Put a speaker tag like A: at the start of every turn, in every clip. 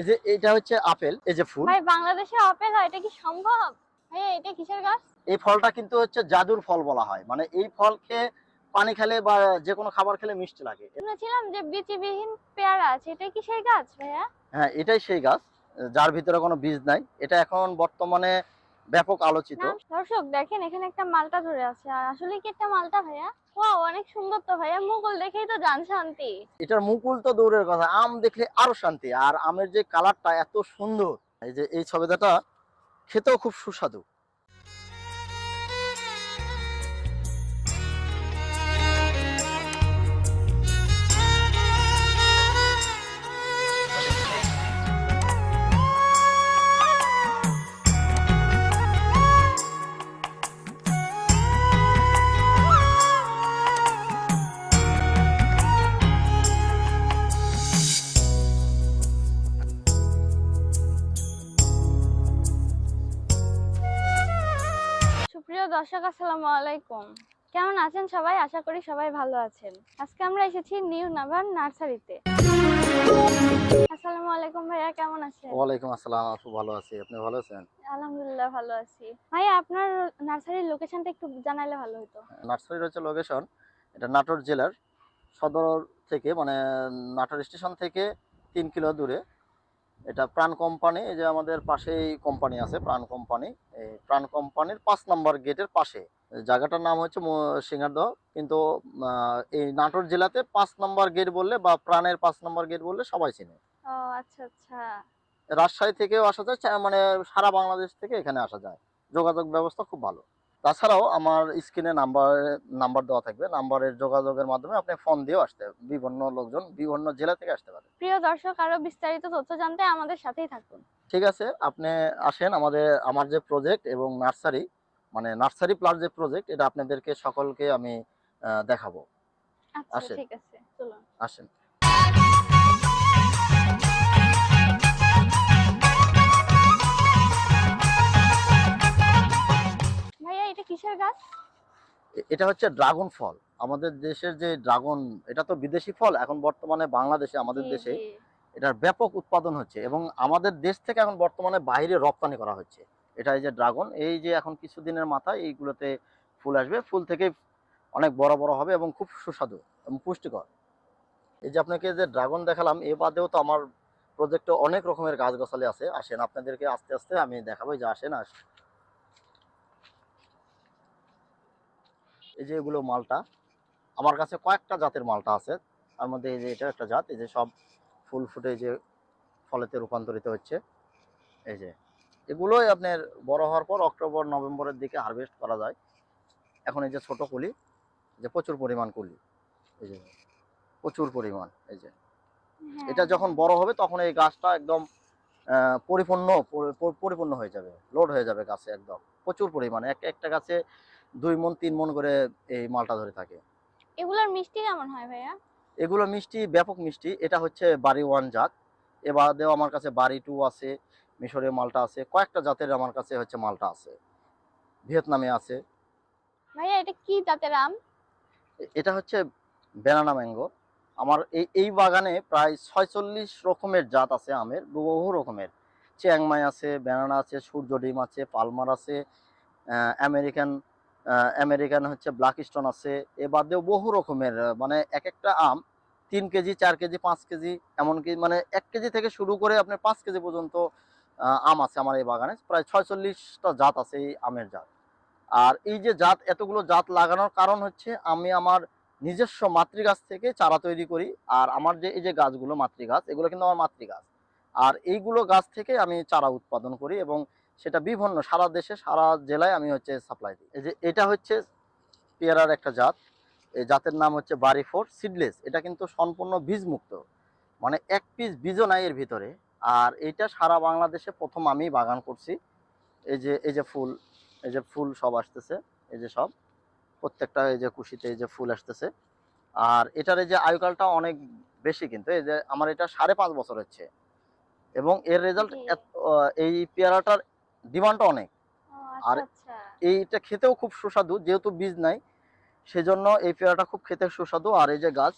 A: এই যে এটা হচ্ছে আপেল, এই যে ফুল।
B: ভাই বাংলাদেশে আপেল হয়, এটা কি সম্ভব? ভাই এটা কিসের গাছ?
A: এই ফলটা কিন্তু হচ্ছে জাদুর ফল বলা হয়, মানে এই ফল খেয়ে পানি খেলে বা যে কোনো খাবার খেলে মিষ্টি লাগে।
B: শুনেছিলাম যে বিচিবিহীন পেয়ারা আছে, এটা কি সেই গাছ ভাইয়া?
A: হ্যাঁ, এটাই সেই গাছ যার ভিতরে কোনো বীজ নাই। এটা এখন বর্তমানে ব্যাপক আলোচিত।
B: না দর্শক দেখেন, এখানে একটা মালটা ধরে আছে, আর আসলে কি একটা মালটা ভাইয়া? ওয়াও, অনেক সুন্দর তো ভাইয়া, মুকুল দেখেই তো জান শান্তি।
A: এটার মুকুল তো দূরের কথা, আম দেখলে আরো শান্তি। আর আমের যে কালারটা এত সুন্দর, এই যে এই ছবেদাটা খেতেও খুব সুস্বাদু।
B: সুপ্রিয় দর্শক, আসসালামু আলাইকুম। কেমন আছেন সবাই? আশা করি সবাই ভালো আছেন। আজকে আমরা এসেছি নিউ নাভান নার্সারিতে। আসসালামু আলাইকুম ভাইয়া, কেমন আছেন?
A: ওয়ালাইকুম আসসালাম, আপু ভালো আছি। আপনি ভালো আছেন?
B: আলহামদুলিল্লাহ ভালো আছি। ভাইয়া আপনার নার্সারির লোকেশনটা একটু জানাইলে ভালো হতো।
A: নার্সারির হচ্ছে লোকেশন, এটা নাটোর জেলার সদর থেকে, মানে নাটোর স্টেশন থেকে 3 কিলো দূরে। এটা প্রাণ কোম্পানি, এই যে আমাদের পাশেই কোম্পানি আছে প্রাণ কোম্পানি। এই প্রাণ কোম্পানির 5 নম্বর গেটের পাশে। জায়গাটার নাম হচ্ছে সিঙ্গারদহ। কিন্তু এই নাটোর জেলাতে 5 নম্বর গেট বললে বা প্রাণের 5 নম্বর গেট বললে সবাই চিনে।
B: ও আচ্ছা আচ্ছা।
A: রাজশাহী থেকেও আসা যায়, মানে সারা বাংলাদেশ থেকে এখানে আসা যায়। যোগাযোগ ব্যবস্থা খুব ভালো। তাছাড়াও আমার স্ক্রিনে নাম্বার দেওয়া থাকবে, নাম্বারের যোগাযোগের মাধ্যমে আপনি ফোন দিয়েও আসতে, বিভিন্ন লোকজন বিভিন্ন জেলা থেকে আসতে পারে।
B: প্রিয় দর্শক, আরো বিস্তারিত তথ্য জানতে আমাদের সাথেই থাকুন।
A: ঠিক আছে, আপনি আসেন। আমার যে প্রজেক্ট এবং নার্সারি, মানে নার্সারি প্লাস যে প্রজেক্ট, এটা আপনাদেরকে সকলকে আমি দেখাবো।
B: আচ্ছা
A: আসেন,
B: ঠিক আছে, চলুন।
A: আসেন।
B: ভাইয়া এটা কিসের গাছ?
A: এটা হচ্ছে ড্রাগন ফল। আমাদের দেশের যে ড্রাগন, এটা তো বিদেশি ফল, এখন বর্তমানে বাংলাদেশে,
B: জি
A: আমাদের দেশে
B: জি।
A: এটার ব্যাপক উৎপাদন হচ্ছে এবং আমাদের দেশ থেকে এখন বর্তমানে বাইরে রপ্তানি করা হচ্ছে। এটা এই যে ড্রাগন, এই যে এখন কিছুদিনের মাথায় এইগুলোতে ফুল আসবে, ফুল থেকে অনেক বড় বড় হবে এবং খুব সুস্বাদু এবং পুষ্টিকর। এই যে আপনাকে যে ড্রাগন দেখালাম, এ বাদেও তো আমার প্রজেক্টে অনেক রকমের গাছগাছালি আছে। আসেন, আপনাদেরকে আস্তে আস্তে আমি দেখাবো। যে আসেন। এই যে এগুলো মালটা, আমার কাছে কয়েকটা জাতের মালটা আছে। তার মধ্যে এই যে এটা একটা জাত, এই যে সব ফুল ফুটে এই যে ফলেতে রূপান্তরিত হচ্ছে। এই যে এগুলোই আপনার বড় হওয়ার পর অক্টোবর নভেম্বরের দিকে হারভেস্ট করা যায়। এখন এই যে ছোট কুলি, যে প্রচুর পরিমাণ কুলি, এই যে প্রচুর পরিমাণ। এই যে
B: হ্যাঁ
A: এটা যখন
B: হ্যাঁ।
A: বড় হবে তখন এই গাছটা একদম পরিপূর্ণ হয়ে যাবে, লোড হয়ে যাবে গাছে একদম প্রচুর পরিমাণে। একটা গাছে 2 মণ 3 মণ করে এই মালটা ধরে থাকে।
B: এগুলোর মিষ্টি কেমন হয় ভাইয়া?
A: এগুলো মিষ্টি, ব্যাপক মিষ্টি। এটা হচ্ছে বাড়ি 1 জাত। এবারেও আমার কাছে বাড়ি 2 আছে, মিশরীয় মালটা আছে, কয়েকটা জাতের আমার কাছে হচ্ছে মালটা আছে, ভিয়েতনামে আছে।
B: ভাইয়া এটা কি জাতের আম?
A: এটা হচ্ছে ব্যানানা ম্যাঙ্গো। আমার এই বাগানে প্রায় 46 রকমের জাত আছে আমের, বহু রকমের। চিয়াংমাই আছে, ব্যানানা আছে, সূর্য ডিম আছে, পালমার আছে, আমেরিকান আমেরিকান হচ্ছে ব্ল্যাক স্টোন আছে। এ বাদেও বহু রকমের, মানে এক একটা আম 3 কেজি 4 কেজি 5 কেজি, এমনকি মানে 1 কেজি থেকে শুরু করে আপনার 5 কেজি পর্যন্ত আম আছে আমার এই বাগানে। প্রায় 46টা জাত আছে এই আমের জাত। আর এই যে জাত, এতগুলো জাত লাগানোর কারণ হচ্ছে আমি আমার নিজস্ব মাতৃগাছ থেকে চারা তৈরি করি। আর আমার যে এই যে গাছগুলো মাতৃগাছ, এগুলো কিন্তু আমার মাতৃগাছ। আর এইগুলো গাছ থেকে আমি চারা উৎপাদন করি এবং সেটা বিভিন্ন সারা দেশে সারা জেলায় আমি হচ্ছে সাপ্লাই দিই। এই যে এটা হচ্ছে পেয়ারার একটা জাত। এই জাতের নাম হচ্ছে বাড়ি 4 সিডলেস। এটা কিন্তু সম্পূর্ণ বীজ মুক্ত, মানে এক পিস বীজও নাই এর ভিতরে। আর এটা সারা বাংলাদেশে প্রথম আমি বাগান করছি। এই যে ফুল, এই যে ফুল সব আসতেছে, এই যে সব প্রত্যেকটা এই যে কুশিতে এই যে ফুল আসতেছে। আর এটার এই যে আয়ুকালটা অনেক বেশি, কিন্তু এই যে আমার এটা 5.5 বছর হচ্ছে এবং এর রেজাল্ট
B: জি।
A: এই পেয়ারাটার ডিমান্ডটা অনেক।
B: ও
A: আর
B: আচ্ছা আচ্ছা।
A: এইটা খেতেও খুব সুস্বাদু, যেহেতু বীজ নাই সেজন্য এই পেয়ারাটা খুব খেতে সুস্বাদু। আর এই যে গাছ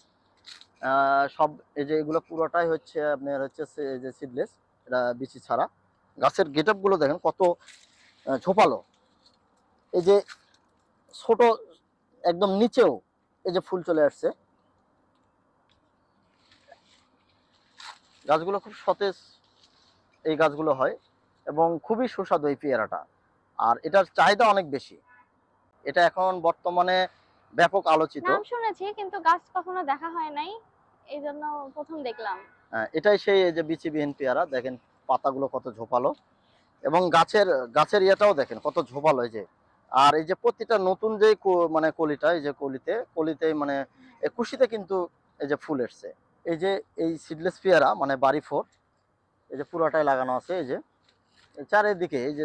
A: সব, এই যে এগুলো পুরোটাই হচ্ছে আপনার হচ্ছে এই যে সিডলেস। এটা বিচি ছাড়া। গাছের গেটআপ গুলো দেখেন কত ঝোপালো। এই যে ছোট একদম নিচেও এই যে ফুল চলে আসছে। গাছগুলো খুব সতেজ এই গাছগুলো হয় এবং খুবই সুস্বাদু এই পেয়ারাটা। আর এটার চাহিদা অনেক বেশি। এটা এখন বর্তমানে ব্যাপক আলোচিত।
B: নাম শুনেছি কিন্তু গাছ কখনো দেখা হয় নাই, এই জন্য প্রথম দেখলাম।
A: এটাই সেই এই যে বিচিবিহীন পেয়ারা, দেখেন পাতাগুলো কত ঝোপালো এবং গাছের গাছের ইয়েটাও দেখেন কত ঝোপালো। এই যে আর এই যে প্রতিটা নতুন যে মানে কলিটা, এই যে কলিতে মানে কুশিতে কিন্তু এই যে ফুল এসছে। এই যে এই সিডলেস পেয়ারা মানে বাড়ি ফোর, এই যে পুরাটাই লাগানো আছে, এই যে চারিদিকে এই যে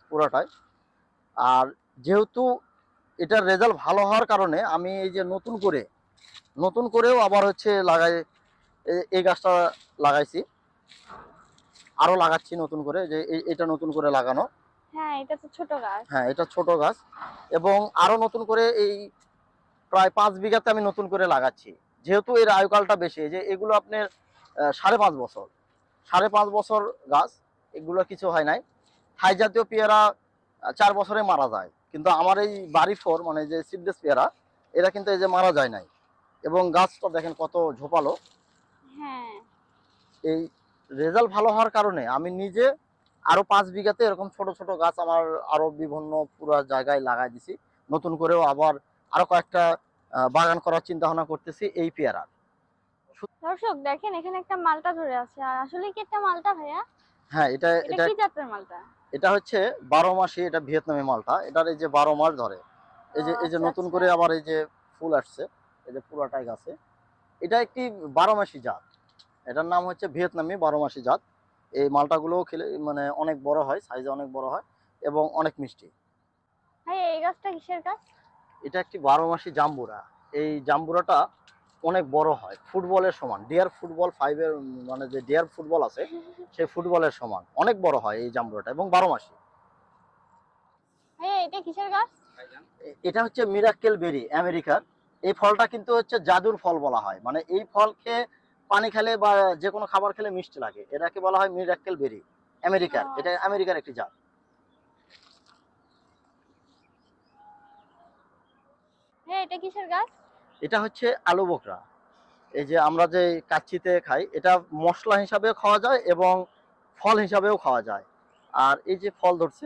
A: পুরাটাই। আর যেহেতু এটার রেজাল্ট ভালো হওয়ার কারণে আমি এই যে নতুন করেও আবার হচ্ছে লাগাই, এই গাছটা লাগাইছি, আরো লাগাচ্ছি নতুন করে, যে এটা নতুন করে লাগানো।
B: হ্যাঁ, এটা তো ছোট গাছ।
A: হ্যাঁ, এটা ছোট গাছ এবং আরো নতুন করে এই প্রায় 5 বিঘাতে আমি নতুন করে লাগাচ্ছি। যেহেতু এর আয়ুকালটা বেশি, যে এগুলো আপনার 5.5 বছর, 5.5 বছর গাছ, এগুলো কিছু হয় নাই। থাই জাতীয় পেয়ারা 4 বছরে মারা যায়, কিন্তু আমার এই বাড়ি ফোর মানে যে সিডলেস পেয়ারা, এরা কিন্তু এই যে মারা যায় নাই। এবং গাছটা দেখেন কত ঝোপালো।
B: হ্যাঁ,
A: এই রেজাল্ট ভালো হওয়ার কারণে আমি নিজে আরো 5 বিঘাতে এরকম ছোট ছোট গাছ আমার আরো বিভিন্ন পুরো জায়গায় লাগাই দিছি। নতুন করেও আবার আরো কয়েকটা বাগান করার চিন্তা ভাবনা করতেছি এই পেয়ারার।
B: দর্শক দেখেন এখানে একটা মালটা ধরে আছে, আর আসলে কি একটা মালটা ভাইয়া?
A: হ্যাঁ, এটা
B: এটা
A: এটা
B: কি জাতের মালটা?
A: এটা হচ্ছে 12 মাসি, এটা ভিয়েতনামি মালটা। এটার এই যে 12 মাস ধরে,
B: ও
A: এই যে
B: আচ্ছা
A: নতুন
B: আচ্ছা।
A: করে আবার এই যে ফুল আসছে, এই যে পুরাটাই গাছে। এটা একটি 12 মাসি জাত। এটার নাম হচ্ছে ভিয়েতনামি 12 মাসি জাত। এই মালটাগুলো খেলে মানে অনেক বড় হয়, সাইজে অনেক বড় হয় এবং অনেক মিষ্টি।
B: ভাইয়া এই গাছটা কিসের গাছ?
A: এটা একটি 12 মাসি জাম্বুরা। এই জাম্বুরাটা অনেক বড় হয়, ফুটবলের সমান, ডিয়ার ফুটবল 5-এর মানে যে ডিয়ার ফুটবল আছে সেই ফুটবলের সমান অনেক বড় হয় এই জাম্বুরাটা এবং 12 মাসি।
B: ভাইয়া এটা কিসের গাছ?
A: এটা হচ্ছে মিরাক্কেল বেরি আমেরিকার। এই ফলটা কিন্তু হচ্ছে জাদুর ফল বলা হয়, মানে এই ফল খেয়ে পানি খেলে বা যে কোনো খাবার খেলে মিষ্টি লাগে, এটাকে বলা হয় মিরাক্কেল বেরি আমেরিকার।
B: ও
A: এটা
B: আচ্ছা।
A: আমেরিকার একটি জাত।
B: ভাইয়া এটা কিসের গাছ?
A: এটা হচ্ছে আলু বোকরা। এই যে আমরা যে কাচ্চিতে খাই, এটা মশলা হিসাবেও খাওয়া যায় এবং ফল হিসাবেও খাওয়া যায়। আর এই যে ফল ধরছে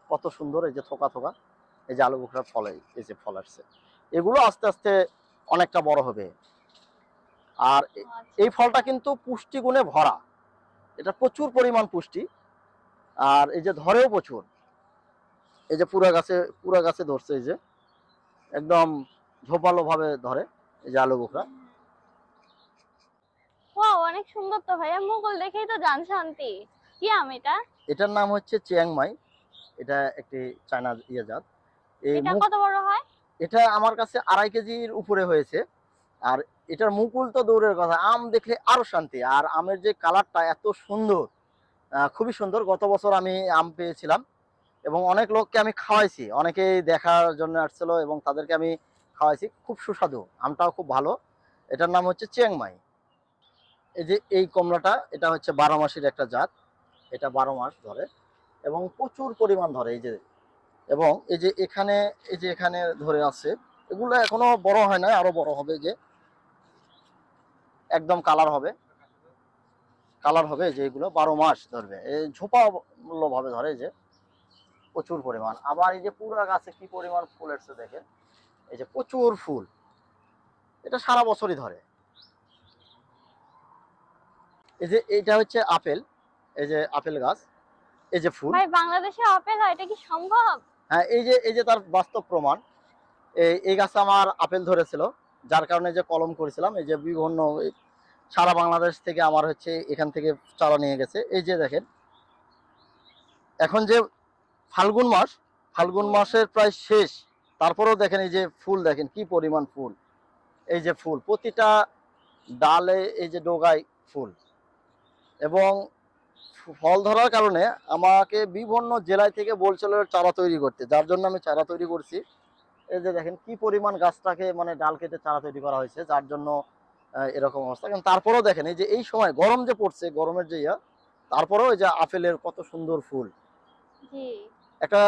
A: কত সুন্দর, এই যে থোকা থোকা, এই যে আলু বোখরা ফলে এই যে ফল আসছে, এগুলো আস্তে আস্তে অনেকটা বড় হবে। আর
B: ও আচ্ছা
A: এই ফলটা
B: আচ্ছা।
A: কিন্তু পুষ্টিগুণে ভরা, এটা প্রচুর পরিমাণ পুষ্টি। আর এই যে ধরেও প্রচুর, এই যে পুরা গাছে ধরছে, এই যে একদম ঝোপালো ভাবে ধরে এই যে আলু বোখরা।
B: ওয়াও, অনেক সুন্দর তো ভাইয়া, মুকুল দেখেই তো জান শান্তি। কি আম এটা?
A: এটার নাম হচ্ছে চিয়াংমাই। এটা একটি চায়না ইয়ে জাত। এই
B: এটা
A: মুখ,
B: কত বড় হয়?
A: এটা আমার কাছে 2.5 কেজির উপরে হয়েছে। আর এটার মুকুল তো দূরের কথা, আম দেখলে আরো শান্তি। আর আমের যে কালারটা এত সুন্দর, খুবই সুন্দর। গত বছর আমি আম পেয়েছিলাম এবং অনেক লোককে আমি খাওয়াইছি, অনেকেই দেখার জন্য আসছিল এবং তাদেরকে আমি খাওয়াইছি। খুব সুস্বাদু, আমটাও খুব ভালো। এটার নাম হচ্ছে চিয়াংমাই। এই যে এই কমলাটা, এটা হচ্ছে 12 মাসির একটা জাত। এটা 12 মাস ধরে এবং প্রচুর পরিমাণ ধরে। এই যে এবং এই যে এখানে ধরে আছে, এগুলো এখনো বড় হয় না, আরো বড় হবে। যে একদম কালার হবে যে এগুলো 12 মাস ধরবে, এই ঝোপালো ভাবে ধরে, যে প্রচুর পরিমাণ। আবার এই যে পুরা গাছে কি পরিমাণ ফুল এসছে দেখেন, এই যে প্রচুর ফুল, এটা সারা বছরই ধরে। এই যে এইটা হচ্ছে আপেল, এই যে আপেল গাছ, এই যে ফুল।
B: ভাই বাংলাদেশে আপেল হয়, এটা কি সম্ভব?
A: হ্যাঁ, এই যে তার বাস্তব প্রমাণ। এই গাছে আমার আপেল ধরেছিল, যার কারণে যে কলম করেছিলাম। এই যে বিভিন্ন সারা বাংলাদেশ থেকে আমার হচ্ছে এখান থেকে চারা নিয়ে গেছে। এই যে দেখেন এখন যে ফাল্গুন মাস, ফাল্গুন মাসের প্রায় শেষ, তারপরেও দেখেন এই যে ফুল, দেখেন কি পরিমাণ ফুল। এই যে ফুল প্রতিটা ডালে, এই যে ডোগায় ফুল। এবং ফল ধরার কারণে আমাকে বিভিন্ন জেলায় থেকে বলছিল চারা তৈরি করতে, যার জন্য আমি চারা তৈরি করছি। এই যে দেখেন কি পরিমাণ গাছটাকে মানে ডাল কেটে চারা তৈরি করা হয়েছে, যার জন্য এরকম অবস্থা। কিন্তু তারপরেও দেখেন এই যে এই সময় গরম যে পড়ছে, গরমের যে ইয়া, তারপরেও এই যে আপেলের কত সুন্দর ফুল,
B: জি
A: একটা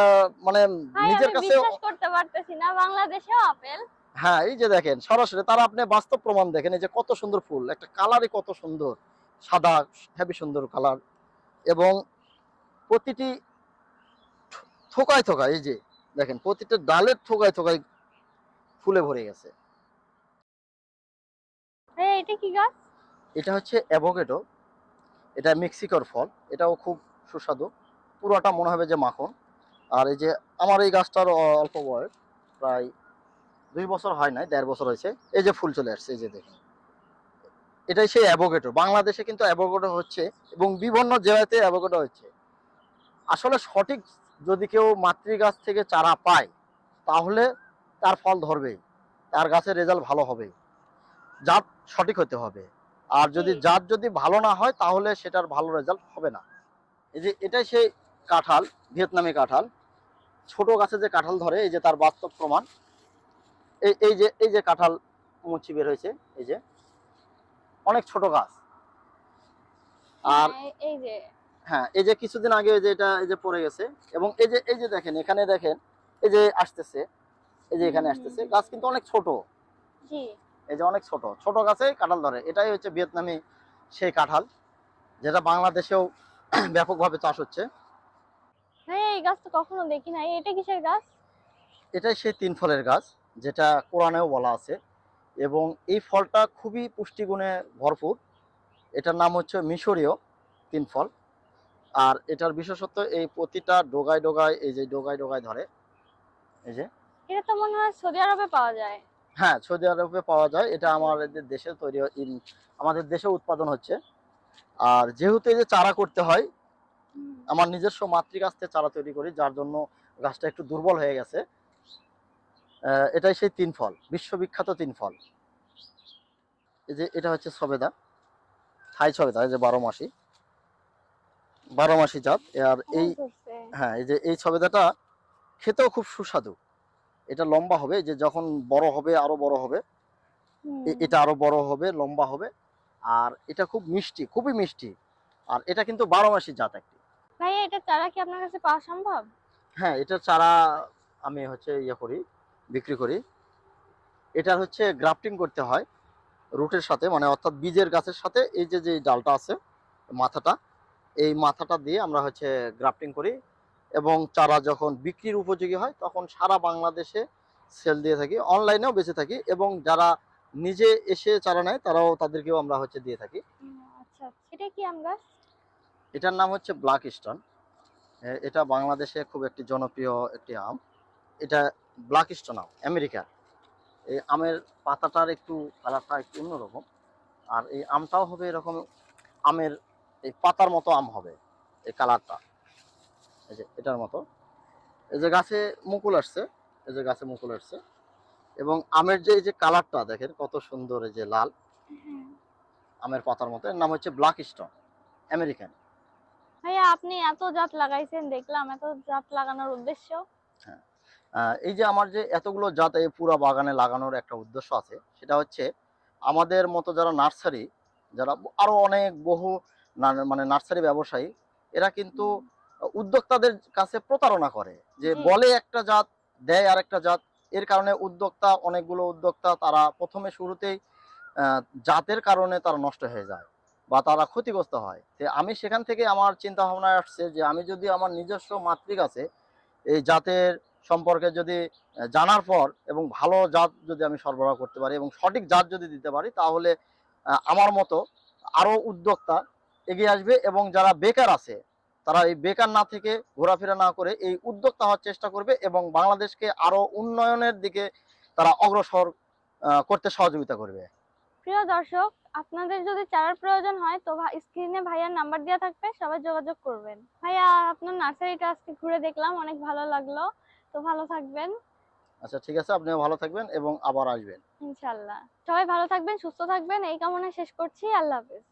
A: মানে
B: ভাই,
A: নিজের
B: আমি
A: কাছে।
B: বিশ্বাস করতে পারতেছি না বাংলাদেশেও আপেল।
A: হ্যাঁ, এই যে দেখেন সরাসরি তারা, আপনি বাস্তব প্রমাণ দেখেন, এই যে কত সুন্দর ফুল, একটা কালারই কত সুন্দর, সাদা, হেবি সুন্দর কালার, এবং প্রতিটি থোকায় থোকায়, এই যে দেখেন প্রতিটা ডালের থোকায় থোকায় ফুলে ভরে গেছে।
B: ভাই এটা কি গাছ?
A: এটা হচ্ছে অ্যাভোকেডো, এটা মেক্সিকোর ফল, এটাও খুব সুস্বাদু, পুরোটা মনে হবে যে মাখন। আর এই যে আমার এই গাছটার অল্প বয়স, প্রায় 2 বছর হয় নাই, 1.5 বছর হয়েছে। এই যে ফুল চলে আসছে, এই যে দেখেন, এটাই সেই অ্যাভোকেডো। বাংলাদেশে কিন্তু অ্যাভোকেডো হচ্ছে, এবং বিভিন্ন জায়গাতে অ্যাভোকেডো হচ্ছে। আসলে সঠিক যদি কেউ মাতৃগাছ থেকে চারা পায়, তাহলে তার ফল ধরবে, তার গাছের রেজাল্ট ভালো হবে, জাত সঠিক হতে হবে। আর
B: জি।
A: যদি জাত যদি ভালো না হয়, তাহলে সেটার ভালো রেজাল্ট হবে না। এই যে এটাই সেই কাঁঠাল, ভিয়েতনামি কাঁঠাল, ছোট গাছে যে কাঁঠাল ধরে, এই যে তার বাস্তব প্রমাণ। এই যে কাঁঠাল মুচি বের হয়েছে, এই যে অনেক ছোট গাছ। আর
B: হ্যাঁ, এই যে
A: হ্যাঁ, এই যে কিছুদিন আগে এই যে এটা এই যে পড়ে গেছে, এবং এই যে দেখেন, এখানে দেখেন, এই যে আসতেছে, এই যে এখানে আসতেছে, গাছ কিন্তু অনেক ছোট।
B: জি
A: এই যে অনেক ছোট ছোট গাছে কাঁঠাল ধরে, এটাই হচ্ছে ভিয়েতনামি সেই কাঁঠাল, যেটা বাংলাদেশেও ব্যাপকভাবে চাষ হচ্ছে।
B: ভাই, এই গাছ তো কখনো দেখি নাই। এটা কিসের গাছ?
A: এটাই সেই 3 ফলের গাছ, যেটা কোরআনেও বলা আছে, এবং এই ফলটা খুবই পুষ্টিগুণে ভরপুর। এটার নাম হচ্ছে মিশরীয় 3 ফল। আর এটার বিশেষত্ব, এই প্রতিটা ডোগায় ডোগায়, এই যে ডোগায় ডোগায় ধরে, এই যে।
B: এটা তো মনে হয় সৌদি আরবে পাওয়া যায়।
A: হ্যাঁ, সৌদি আরবে পাওয়া যায়, এটা আমাদের দেশে তৈরি আমাদের দেশে উৎপাদন হচ্ছে। আর যেহেতু এই যে চারা করতে হয়, আমার নিজস্ব মাতৃগাছ থেকে চারা তৈরি করি, যার জন্য গাছটা একটু দুর্বল হয়ে গেছে। এটাই সেই 3 ফল, বিশ্ববিখ্যাত 3 ফল। এই যে এটা হচ্ছে সবেদা, থাই সবেদা, এই যে 12 মাসি, 12 মাসি জাত। আর এই,
B: ধরছে।
A: হ্যাঁ, এই যে এই সবেদাটা খেতেও খুব সুস্বাদু। এটা লম্বা হবে, যে যখন বড় হবে আরো বড় হবে, এটা আরো বড় হবে, লম্বা হবে। আর এটা খুব মিষ্টি, খুবই মিষ্টি। আর এটা কিন্তু 12 মাসি জাত একটি।
B: ভাই, এটা চারা কি আপনার কাছে পাওয়া সম্ভব?
A: হ্যাঁ, এটার চারা আমি হচ্ছে ইয়ে করি, বিক্রি করি। এটার হচ্ছে গ্রাফটিং করতে হয় রুটের সাথে, মানে অর্থাৎ বীজের গাছের সাথে। এই যে যে ডালটা আছে, মাথাটা, এই মাথাটা দিয়ে আমরা হচ্ছে গ্রাফটিং করি, এবং চারা যখন বিক্রির উপযোগী হয়, তখন সারা বাংলাদেশে সেল দিয়ে থাকি, অনলাইনেও বেঁচে থাকি, এবং যারা নিজে এসে চারা নেয়, তারাও, তাদেরকেও আমরা হচ্ছে দিয়ে থাকি।
B: আচ্ছা, এটা কি আম গাছ?
A: এটার নাম হচ্ছে ব্ল্যাক স্টোন। এটা বাংলাদেশে খুব একটি জনপ্রিয় একটি আম। এটা ব্ল্যাক স্টোন আম, আমেরিকার। এই আমের পাতাটার একটু কালারটা একটু অন্যরকম। আর এই আমটাও হবে এরকম, আমের এই পাতার মতো আম হবে, এই কালারটা, এই যে এটার মতো। এই যে গাছে মুকুল আসছে, এই যে গাছে মুকুল আসছে, এবং আমের যে এই যে কালারটা দেখেন কত সুন্দর, এই যে লাল আমের পাতার মতো। এর নাম হচ্ছে ব্ল্যাক স্টোন আমেরিকান।
B: ভাইয়া, আপনি এত জাত লাগাইছেন, দেখলাম এত জাত লাগানোর উদ্দেশ্য।
A: হ্যাঁ, এই যে আমার যে এতগুলো জাত এই পুরো বাগানে লাগানোর একটা উদ্দেশ্য আছে, সেটা হচ্ছে আমাদের মতো যারা নার্সারি, যারা আরো অনেক বহু মানে নার্সারি ব্যবসায়ী, এরা কিন্তু উদ্যোক্তাদের কাছে প্রতারণা করে, যে
B: জি
A: বলে একটা জাত, দেয় আর একটা জাত। এর কারণে উদ্যোক্তা, অনেকগুলো উদ্যোক্তা, তারা প্রথমে শুরুতেই জাতের কারণে তারা নষ্ট হয়ে যায়, বা তারা ক্ষতিগ্রস্ত হয়। তো আমি সেখান থেকে আমার চিন্তা ভাবনা আসছে, যে আমি যদি আমার নিজস্ব মাতৃগাছে এই জাতের সম্পর্কে যদি জানার পর, এবং ভালো জাত যদি আমি সরবরাহ করতে পারি, এবং সঠিক জাত যদি দিতে পারি, তাহলে আমার মতো আরো উদ্যোক্তা এগিয়ে আসবে, এবং যারা বেকার আছে, তারা এই বেকার না থেকে, ঘোরাফেরা না করে, এই উদ্যোক্তা হওয়ার চেষ্টা করবে, এবং বাংলাদেশকে আরো উন্নয়নের দিকে তারা অগ্রসর করতে সহযোগিতা করবে।
B: প্রিয় দর্শক, আপনাদের যদি চারার প্রয়োজন হয় তো স্ক্রিনে ভাইয়ার নাম্বার দেওয়া থাকবে, সবাই যোগাযোগ করবেন। ভাইয়া, আপনার নার্সারিটা আজকে ঘুরে দেখলাম, অনেক ভালো লাগলো। তো ভালো থাকবেন।
A: আচ্ছা, ঠিক আছে, আপনিও ভালো থাকবেন এবং আবার আসবেন।
B: ইনশাল্লাহ। সবাই ভালো থাকবেন, সুস্থ থাকবেন, এই কামনা শেষ করছি। আল্লাহ হাফেজ।